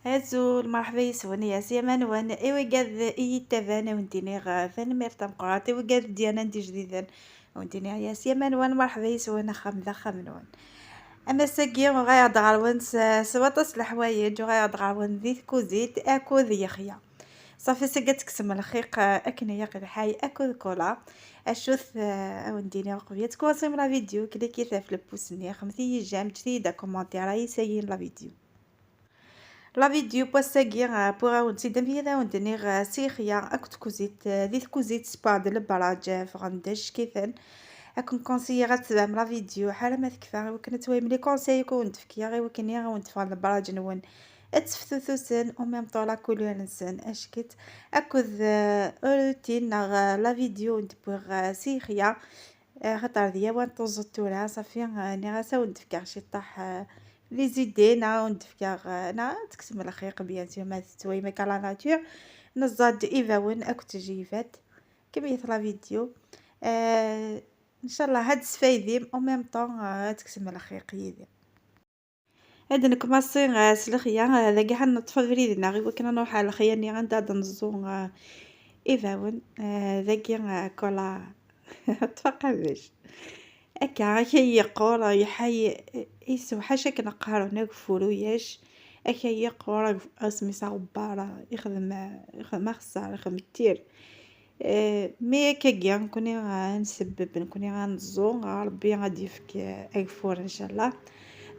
Azul, مرحبا يسون يا سيما نوان إيوا قاد تافانا وانتيني ثاني ميرتا مقرات إيوا قاد ديانا ندي جديدا وانتيني يا سيما نوان مرحبا يسون خم ذا خم نوان أما ساقي غايض غالون سواطس الحوايج وغايض غالون ذي كوزيت أكو ذي يخيا صافي سقات كسم الخيق أكن يقل حي أكو كولا أشوث ونديني قبيت كواسم لا فيديو كلي كيثاف لبوسني خمثي جام جديدة كومونتي راهي سايين لا فيديو لا فيديو بوساقي بوغا ونسيد ميدا وندنيغ سيخيا أكت كوزيت ذي كوزيت سباد البراج فغندش كيفن أكون كونسيي تبعم لا فيديو حالا ما تكفى وكنت ويم لي كونساي كون تفكيا غي وكني غا ونتفع البراج نون اتفتوثوسن او ميم طو لا كولور نسن اشكت اكوذ روتين لا فيديو ندبوغ سيخيا خاطر ذيا وان طوزتورا صافي ني غاسا وندفكا شي طاح لي زيدي نعاود نفكر تكتم الخيق بيان سور ما تتوي ميكا لا ناتور نزاد ايفاون اكو تجيفات كمية لا فيديو ان شاء الله هاد سفايديم او ميم طون تكتم الخيق يدي هاد نكماسي سلخيا هذا كاع نطفى فريدنا غير كنا نروح على خياني غندا نزو ايفاون ذاكي كولا تفقع باش أكا هي قورة يحي يسو حاشا كنقهرو نقفلو ياش أكا هي قورة اسمي صغبارة يخدم خسارة يخدم كتير مي كاكيا نكوني غنسبب نكوني غنزو ربي غادي يفك أكفور إن شاء الله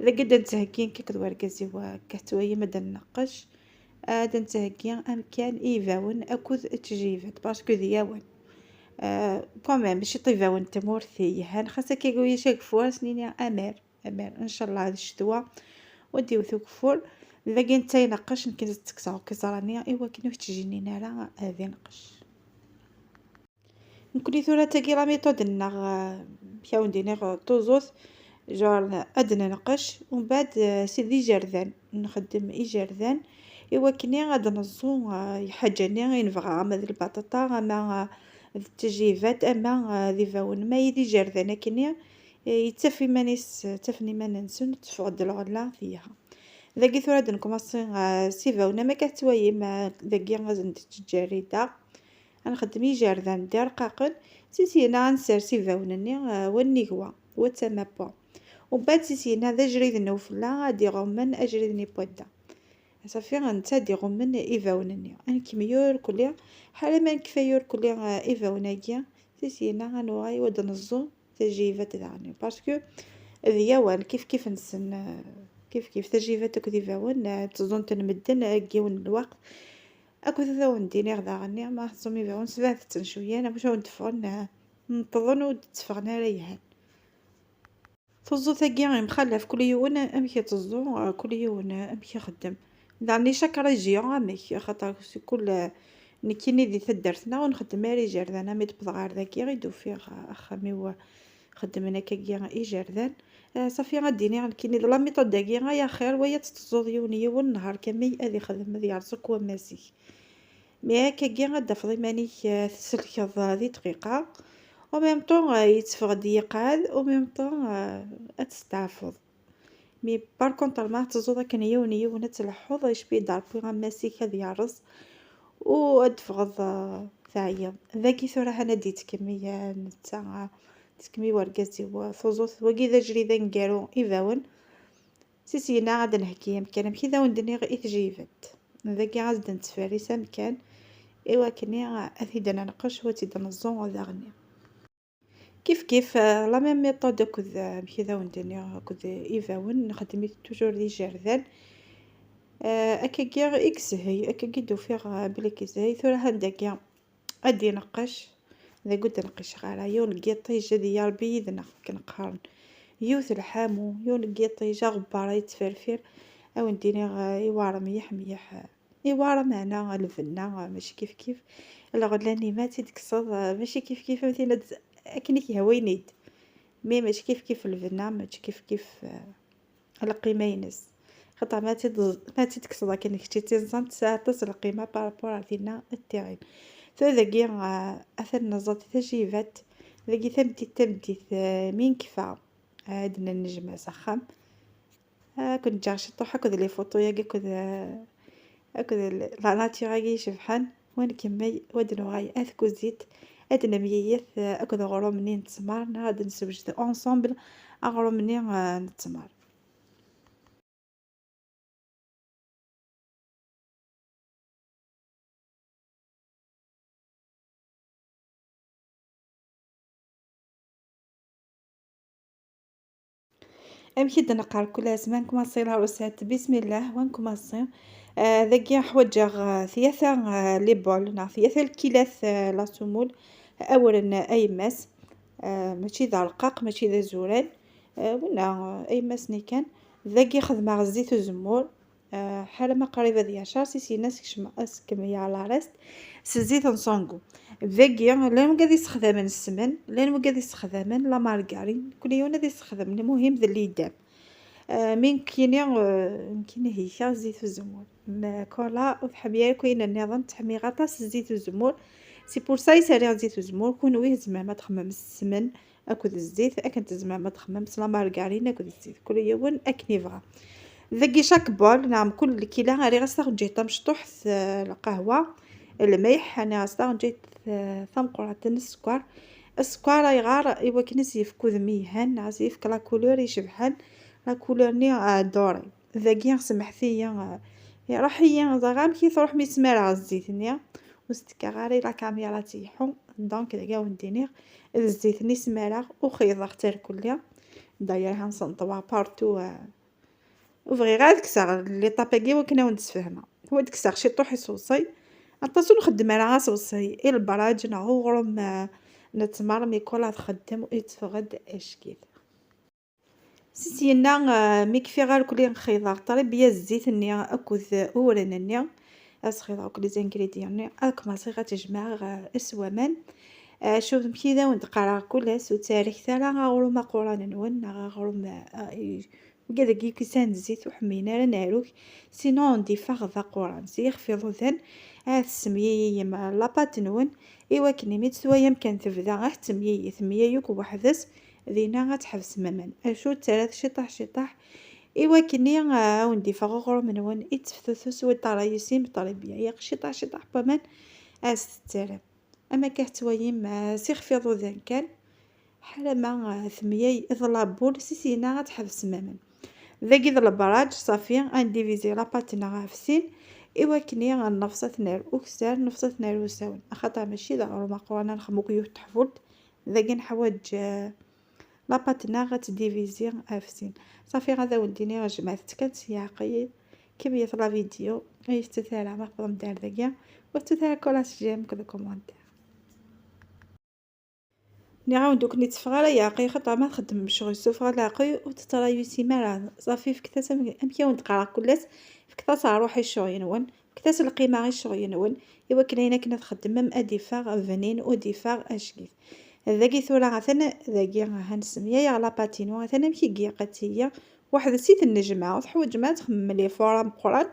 إذا قد نتهكين كي كدوار كازيوا كحتوية مادا ننقش دا نتهكين أمكان إيفاون أكوذ تجيفات باسكو دياون كوميم ماشي طيبة تمورثي هان خاصة كيقولي شاك فور سنيني أمير إن شاء الله هاد الشتوى وديو ثوك فور لاقي نتا نقش نكز تكساو كزراني إوا كي تجيني نارا هذي نقش نكوني ثورة تاقي لا ميثود نغ مشاو ندير طوزوث جور أدنى نقش ومن بعد سيدي جردان نخدم جردان إوا كني غادا نزو حاجاني ينفغا أما ذي البطاطا أما التجيفات أما ذي فاون ما يدي جردان كني يتفي مانيس تفني ما ننسون تفقد الغلا فيها ذاكي ثورة نكمصي سيفاونا ما كتوايي ما ذاكي غازن تجاريدا غنخدم جردان دير رقاقن سيسينا غنسير سيفاونني والنيكوا وتسمى ومن بعد سيسينا ذا جريد نوفلا غادي غمن أجريد نيبودا صافي غنتا غمن إيفاونني كيميور كلي حالا ما نكفايور كلي إيفاوناكيا سيسينا غنوغي ود نزو تجيفات داغني باسكو ذياوان كيف نسن كيف تجيفات اكو ديفاون تظن تنمدن كيون الوقت اكو ذاون ديني غداغني ما خصهم يفاون سبعة شويه انا باش ندفغن نطظن ودتفغنا ريحان تزو ثاقي مخلف كل يوم امشي تزو كل يوم امشي خدم دعني شكرا جي امشي خاطر كل نكيني ذي تدرتنا ونخدم رجال انا متبض غير ذاكي غيدو فيه اخامي خدمنا كيا إيجاردان صافي غاديني غنكيني لا ميثود داكي يا خير ويا تتزوديون يوم النهار كامل هذه خدمة ذي عرسك وماسي مي كيا غادفضي ماني تسلكض هذه دقيقة و ميم طون يتفقد يقعد و ميم طون تستعفض مي بار كونطر ما تزودا كان يوم تلحظ ايش بيدار بي غماسي هذه عرس و ادفغض ثاعيا ذاكي ثورة انا ديت كمية نتا تكمي ورقاتي وثوزوث وكذا جريدا نقارو إيفاون سيسينا غادا نحكي مكان كذا وندني غير تجيفات ذاكي غادا نتفارس مكان إوا كني أثيدا نقش وتيدا نزون غدا كيف لا ميم ميثود كذا كذا وندني كذا إيفاون نخدمي توجور دي جردان أكاكيا إكس هي أكاكي دو فيغ بلي كيزاي ثورة هنداكيا أدي نقش إذا قلت نقش غالا يون القيطيجة ديال ربي يذنا كنقهرن يوث الحامو يون القيطيجة غبارة يتفرفر أو نديني يوارم ميح يوارم هنا الفنا ماشي كيف الغلاني ما تيدكسض ماشي كيف مثلا أكني كيهوينيد مي ماشي كيف الفنا ماشي كيف القيمة ينس خاطر ما تيدكسض كأنك شتي تنزان تصل القيمة بارابور عندنا التاعين ذاكي أثر نزلت تجيفات ذاكي تمديت مين كفا عندنا النجمة سخام كنت جا شي طوحة كذا لي فوتو ياكي كذا هكذا لا ناتشوغالي شبحان ونكمل ودنو غاي اثكو زيت ادنا مييث اكد غرو مني نتسمار نهاد نسوجد اونصومبل اغرو مني نتسمار. أمشي نقرا كل زمان كوماسي لها وسات بسم الله ونكوماسي. ذاكيا حوايج ثلاثة لي بول ثلاثة الكيلاث لا سمول. أولا أيماس ماشي ذا رقاق ماشي ذا زوران ولا أيماس نيكان ذاكي خدمة زيت الزمور حالة ما قريبة ذي 10 سي ناس كشما كمية على راست سزيت نصونغو ذاكي لين قاعد يستخدم السمن لين قاعد يستخدم لا مارغرين كل يوم قاعد يستخدم المهم ذا اللي يدام من كيني كاين هيكا زيت الزمور كولا وحبيا كاين النظام تحمي غطاس زيت الزمور سي بور سا يسالي زيت الزمور كون ويه زعما تخمم السمن اكل الزيت اكن زعما تخمم لا مارغرين اكل الزيت كل يوم اكني فغا ذاكي شاك بول نعم كل كيلا غادي غاستاغ جيت مشطوح القهوه الملح انا غاستاغ جيت ثم قرعه السكر السكر يغار ايوا كنس يفكو ذميهان عزيف كلا كولور يشبحان لا كولور ني دوري ذاكي سمح فيا راح هي زغام كي تروح مسمار على الزيت نيا وستكغاري لا كاميرا تيحو دونك داكا وندينيغ الزيت ني سمارة وخيض اختار كلها داير هنصنطوا بارتو وفغي غير كسر لي طاباكي وكنا ونتفاهمها هو دكسر شي طوح يصوصي اتصل نخدم على راس وصي البراج نعو غرم نتمر مي كولا تخدم ويتفغد اشكيل سينا ميكفي غير كلي نخيض طريب بيا الزيت ني اكوذ اورن ني اسخيض كل زانغريديون ني اك ما صيغه تجمع اسومان شوف كذا وندقرا كلس وتاريخ تالا غاغرو ما قران نون غاغرو ما وكذا كي سان الزيت وحمينا ناروك سينو نضيفا غدا قران زيغ في ظن السميه مع لاباط نون ايوا كني ميت سوايا كان تبدا غير ثميه يوك وحدث ذينا غتحبس مامان اشو ثلاث شطح ايوا كني ونديفا غرو من نون اتفتث وطرايسيم طريبيا يا شطح بمان استرم اما كحتويم سيخ في ذن كان حالا ما ثميه اضلابول سينا غتحبس ماما ذاكي ذا البراج صافي غنديفيزي لاباطنا غافسين ايوا كني غنفصل نار وكسار نفصل نار وساون خاطر ماشي ذا ما قوانا نخمو كيو تحفظ ذاكي نحواج لاباطنا غتديفيزي غافسين صافي غادا ولديني جمعت كانت سياقي كمية لا فيديو يستثار ما قدر ندير ذاكيا وتثار كولاش جيم كذا كومونتير نعاود دوك نتفغى ياقي خطا ما نخدم شغل سوفغا لاقي وتترايسي مالا صافي فكتاس امكيا ونتقرا كلس فكتاس روحي شوينون فكتاس القيمه غير شوينون ايوا كاينه كنا تخدم مام اديفاغ فنين وديفاغ اشكيف ذاكي ثورا غثنا ذاكي هنسميا يا لا باتينو غثنا مكي قيقتيه واحد سيت النجمه وحوايج ما تخمم لي فورا قران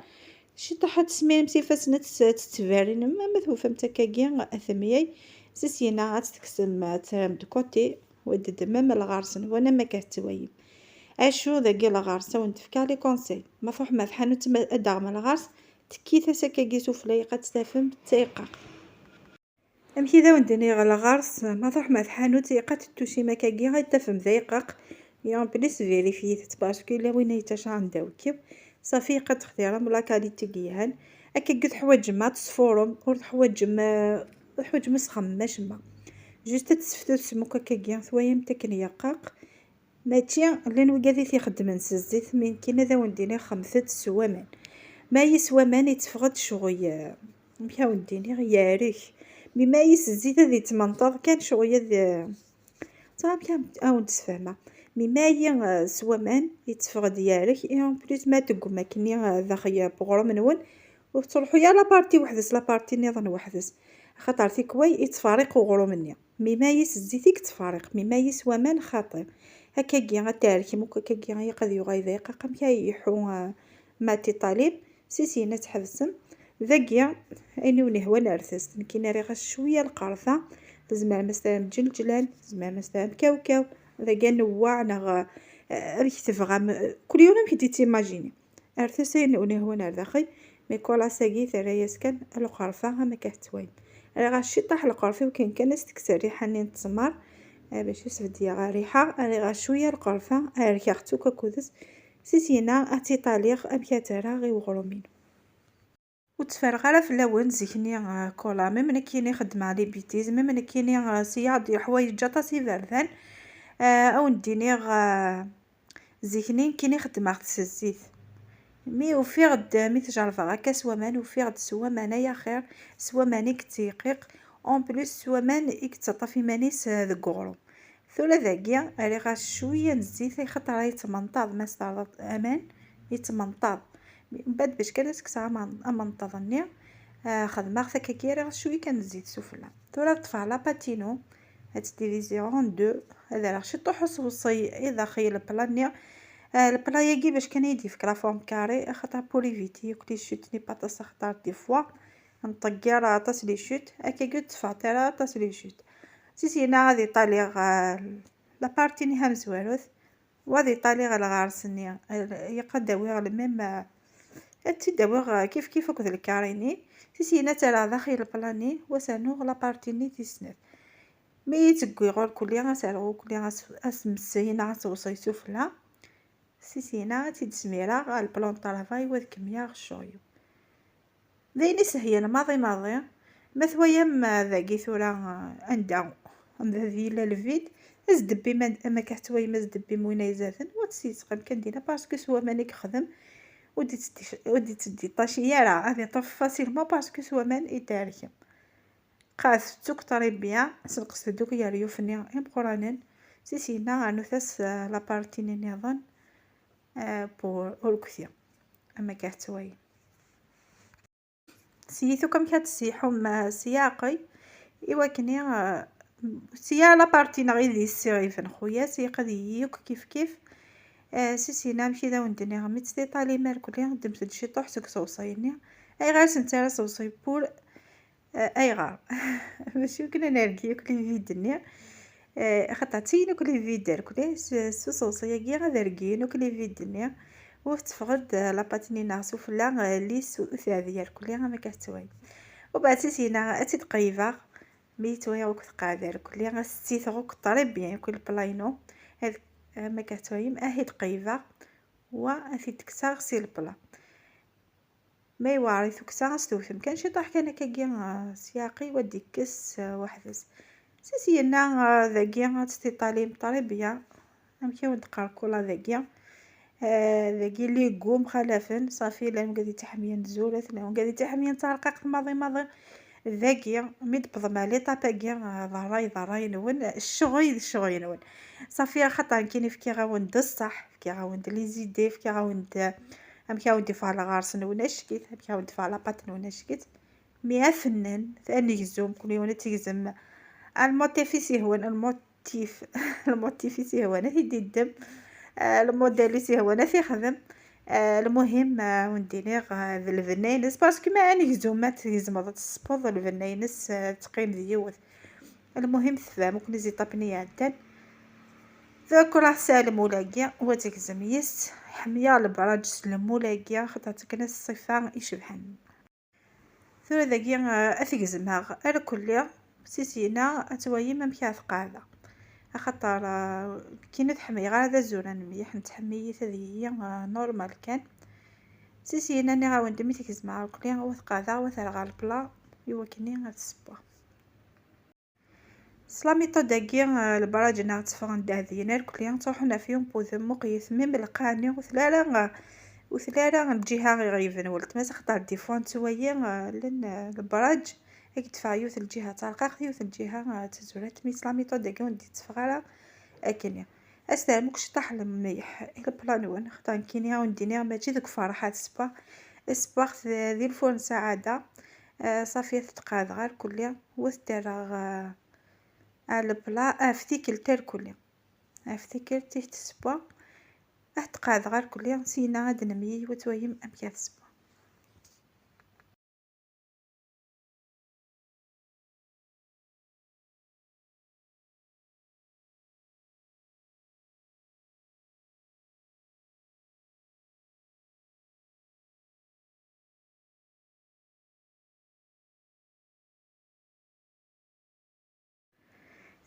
شي طاحت سمين مسيفاس تتفارين ما توفى متكاكيا اثمياي سيسينا غتكسم ترام دو كوتي ودد مام الغارسن وانا ما كتويم اشو ذاكي الغارسه ونتفكا لي كونساي ما فوح ما فحانو تما ادغم الغارس تكيتا سكاكي سوفلي قد تفهم تيقا امشي ذا وندني على غارس ما فوح ما فحانو تيقا تتوشي مكاكي غير تفهم ذيقق يوم بليس فيريفيت باسكو لا وين يتاش عندها وكيب صافي قد اختيارهم لا كاليتي ديالها هكا قد حوايج ما تصفورهم ور حوايج ما سخماش ما جوست تسفتو سموك هكا ثوايا متكنيا قاق ماشي لين وقادي تيخدم نسزيت من كاين ذا ونديني خمسة سوامان ما يسوامان يتفقد شغل مشا ونديني ياريخ بما يسزيت ذي تمنطر كان شغل ذي صافي كان نتفاهمه مما سوامان يتفقد ياريخ اون بليس ما تقوم كني ذا خيا بغرام نون وتروحوا يا لابارتي وحدس لابارتي نظن وحدس خاطر تيكوي يتفارق وغرو مني ميمايس الزيتيك تفارق ميمايس ومان خاطر هكا كي غتارك موك هكا كي يقد يغاي ذاق قام كيحو ماتي طالب سيسينا تحبسم ذاكيا اني ونهوى نرثس كاين راه شويه القرفه زعما مثلا جلجلان زعما مثلا كاوكاو ذاكا نوع نغ ريح تفغم كل يوم كي تيماجيني ارثسين ونهوى نرثخي مي كولا ساقي ثريا كان القرفة ما كتوين، راه غاشي طاح القرفة وكان كنس تكسر ريحة نين تسمر باش يسفدي غا ريحة راه غا شوية القرفة ريحتو كاكودس سيسينا اتي طاليغ ابيا ترى غي وغرومين وتفرغ على في اللون زيكني كولا ميم انا كيني خدم على بيتيز ميم انا كيني سياض حوايج جاتا سي فردان او نديني زيكني كيني خدم على الزيت مي وفي غد مي تجربها هكا سوا مان وفي غد سوا مانايا خير سوا مانيك تيقيق اون بليس سوا مان يكتطفي مانيس ذك غرو ثولا ذاكيا راه غا شويه الزيت خاطر راه يتمنطاض ما استعرض امان يتمنطاض من بعد باش كانت كسا منطضني خدمه ثكاكي راه شويه كان الزيت سفلى ثولا طفى لا باتينو هتديفيزيون دو هذا راه شي طوح صوصي اذا خيل بلانيا البلا ياكي باش كان يدي في كرافورم كاري خاطر بولي فيتي كلي شوتني باطاس خطر دي فوا نطقي راه طاس لي شوت هكا قلت فاتيرا طاس لي شوت سيسينا غادي طاليغ لا بارتي ني هامز واروث وغادي طاليغ الغارسني يقداوي الميم تداوي كيف كيف كذا الكاريني سيسينا ترى داخل البلاني وسانو لا بارتي ني تسنت مي تقوي غور كليا غاسالو كليا غاسمسينا غاسوصي سفلى سيسينا تيدسميرا غا البلون طرافاي وذ كمية غشويو ذيني سهيل ماضي مثويا ما ذاكي ثورا عندها ذي الفيد ازدبي ما كحتوي ما زدبي موينه يزاثن وتسيسقم كنديرها باسكو سوا مانيك خدم ودي تدي طاشيه راه غادي طف فاسيلمون باسكو سوا مان يتاركم قاس توك طريب بيان سنقص دوك يا ريوفني امقرانن سيسينا نوثس لابارتي نظن بور أوركسيا أما كحتوي سيثو كم كتسيحهم سياقي إوا كني سيا لابارتي نغي ذي السيغيفن خويا سيقضي يوك كيف سيسينا مشي ذا وندني غميت سي طالي ماركولي غدمت شي طوح سك صوصيني أي غير سنتارا صوصي بور أي غار ماشي كنا نركي كلي فيدني خاطر تينو كلي فيدر كلي صوصيه كي غادركين كلي فيدني وتفقد لاباتيني ناسو فلا ليس وثاذيا كلي ما كتوي وبعد سينا اتي تقيفا ميتويا وكت قادر كلي غستيثغو كطريب بيان كل بلاينو هاد ما كتوي اهي تقيفا وافي تكسا غسيل بلا ما يوارث كسا ستوثم كان شي طاح كان كاكيا سياقي ودي كس وحدس سينا ذاكيا تستيطالي طريبيا نمشيو ندقر كولا ذاكيا ذاكي لي قوم خلافن صافي لا قادي تحميه نزولت لا قادي تحميه ترقق ماضي ذاكيا ميدبض مالي طاباكيا ضراي نون الشغل نون صافي خاطر كاين فكي غاوند الصح فكي غاوند لي زيدي فكي غاوند امكاوند فعل غارس نون شكيت امكاوند فعل بات نون شكيت مي فنان ثاني يزوم كل يوم تيزم الموتيفيسي هو الموتيف الموتيفيسي هو انا يدي الدم الموديليسي هو انا في خدم المهم ونديني ذا الفنينس باسكو ما اني زومات يزمض تصبض الفنينس تقيم ديوث المهم تفهم كل زي طابني عدن ذاك راه سالم ولاقيا وتكزم يس حمية البراج سلم ولاقيا خاطر تكنس الصفة يشبحن ثم ذاكيا اثكزمها على كليا سيسينا اتوايم مكاث قاعده خاطر كي نتحمي غير هذا الزوران مليح نتحمي هذه هي نورمال كان سيسينا ني غاوند مي تكز مع كليا وثقاذا وثرغا البلا يوكني غتصبا سلامي طداكي البراج نغتفغن دهذينا كليا تروحنا فيهم بوذم مقيس ميم القاني وثلالا الجهه غيفن ولت ما خطر دي فون تويا لان البراج هيك تفايوث الجهه ترقاق يوث الجهه تزولت مي سلامي طداكي وندي تفغالا اكني اسلام كش طاح المليح البلان وين خطان كينيا وندينيها ماشي دوك فرحات سباغ ذي الفرن سعاده صافي تتقاد غير كليا وثدرغ على البلا افتيكل تر كليا افتيكل تيت سبا تقاد غير كليا سينا غاد نمي وتويم امكاث سبا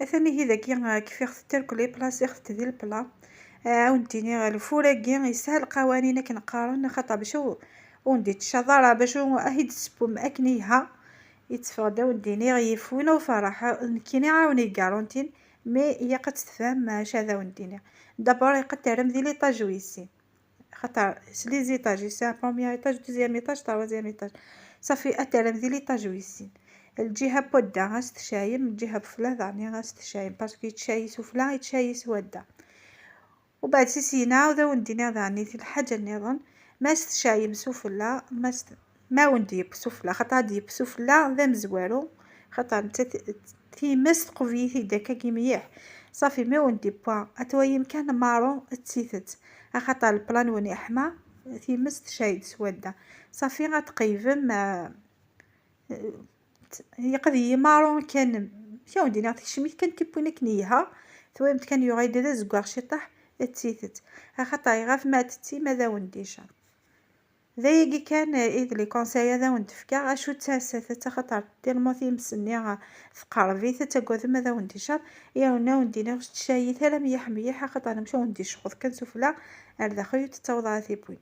ثاني هذاك كيف خصك تركلي بلاصي خصك دير البلا. عاودتيني الفوراكي يسهل قوانين كنقارن خاطر باش وندي الشضره باش اهيد السبوم اكنيها يتفادا وديني غيفونا وفرحه كيني عاوني كارونتين مي هي قد تفهم شذا ونديني دابا قد ترم دي ليطاج ويسين خاطر لي زيطاج سي بروميير ايطاج دوزيام ايطاج تروازيام ايطاج صافي اترم دي ليطاج ويسين الجهه بودا غاستشايم الجهه بفلا ثاني غاستشايم باسكو يتشاي سفلا يتشاي سودا وبعد سيسينا وذا وندينا ذاني في الحاجه النظام ما استشايم سفلا ما وندي بسفلا خاطر دي بسفلا ذا مزوارو خاطر انت تيمس تقوفيه داك كي مليح صافي ما وندي بوا اتويم كان مارون تسيثت خاطر البلان وني احمر تيمس تشايد سودا صافي غتقيفم هي قضيه مارون كان يا ودي نعطيك شميت كان تيبوني كنيها ثويمت كان يغيد هذا زكواغ شطح تسيثت خاطر غاف ماتتي ماذا ونديش ذايقي كان إذ لي كونساي هذا وندفكا اشو تاسات خاطر تيرمو تيمسني ثقارفي تتقوذ ماذا ونديشار يا وندينا واش تشاي ثلا ميح خاطر انا مشاو ندي شخوذ كنسفلا داخل تتوضع ثيبوين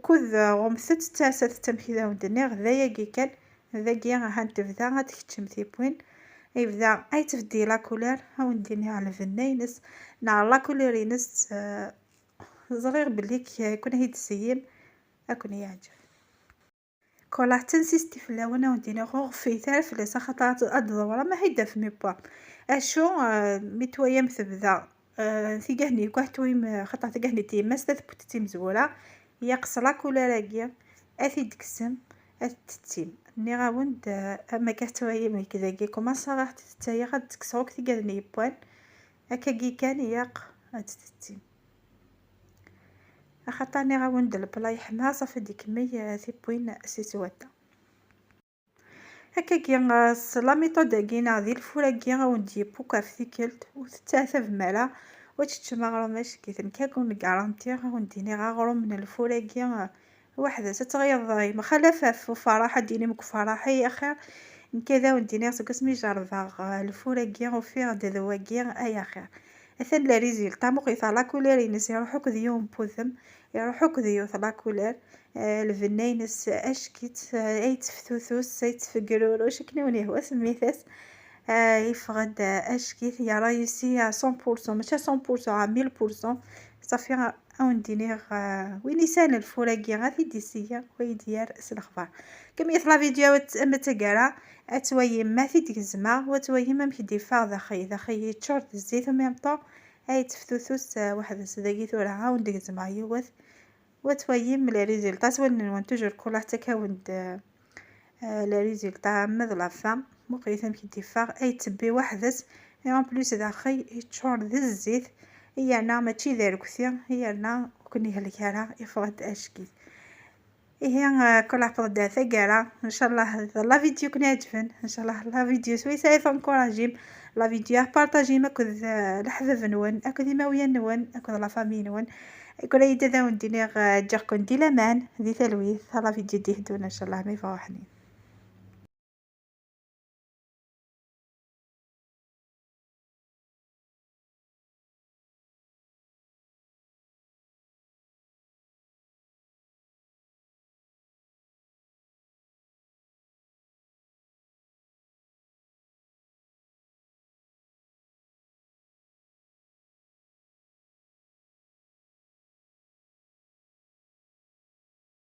كوذ غمثت تاسات تمشي ذا وندني ذايقي كان ذاكي هانتفدا غتكتشم ثيبوين يبدا اي تفدي لا كولير ها ونديني على فنينس نا لا كوليرينس زرير بلي كون هيد السيم اكون يعجب كل تنسيستي في اللون ودينا غرفي تعرف لي خاطر الدوره ما هيدا في ميبا اشو متويم ثبذا ثيقهني كوحتويم خاطر ثيقهني تيما ستثبت تيم زوره هي قصلا كولا راقيه اثي دكسم التتيم ني غاوند اما كحتويم كذا كي كوما صراحه تايا غاد تكسروك ثيقهني بوان هكا كي كان ياق التتيم خاطرني غاوند البلا يحمى صافي ديك مية ثيبوين سي سوادا هكا كي لا ميثود كينا ديال الفوراكي غاوندي بوكا فيكلت وتتعثى بمالا وتشتما غرماش كيثن كاكون كارانتي غاونديني غاغرو من الفوراكي واحدة تتغير مخالفة في فرحة ديني مك فرحة يا خير كذا ونديني سكسمي جربا الفوراكي وفيه دذواكي اي خير اثن لا ريزلتا مقيطه لا كولير ينس يروحوك ديوم بوثم يروحوك ديو لا كولير الفنينس اشكيت اي تفتوثوس اي تفقرورو شكنوني هو سميثاس يفغد اشكيت يا رايسي 100% ماشي 100% 1000% صافي اونديني وين يسال الفوراكي غادي ديسيا ويدير الاخبار كما يطلع فيديوهات اما تقرا اتويم ما في ديك الزما وتويم ما مشي ديفا ذا خي تشورت الزيت وميم طون اي تفتوثوس واحد صداقي ثورا عاود ديك الزما يوث وتويم لي ريزلطات ونوان توجور كل حتى كاوند لي ريزلطا مذ فام مقيثه مشي ديفا اي تبي وحدس اون بليس ذا خي تشور ذا الزيت هي انا ماشي دارك ثير هي انا كوني هلكارا يفرد اشكي هي كل حفظ داتا قرا ان شاء الله لا فيديو كون عجبن ان شاء الله لا فيديو سوي سايف انكوراجيم لا فيديو بارطاجي ما كذ الحذف نون اكو ديماويه نون اكو لا فامي نون كل يدا ونديني جاكون دي لامان ذي تلويث لا فيديو دي هدونا ان شاء الله ما يفوحني.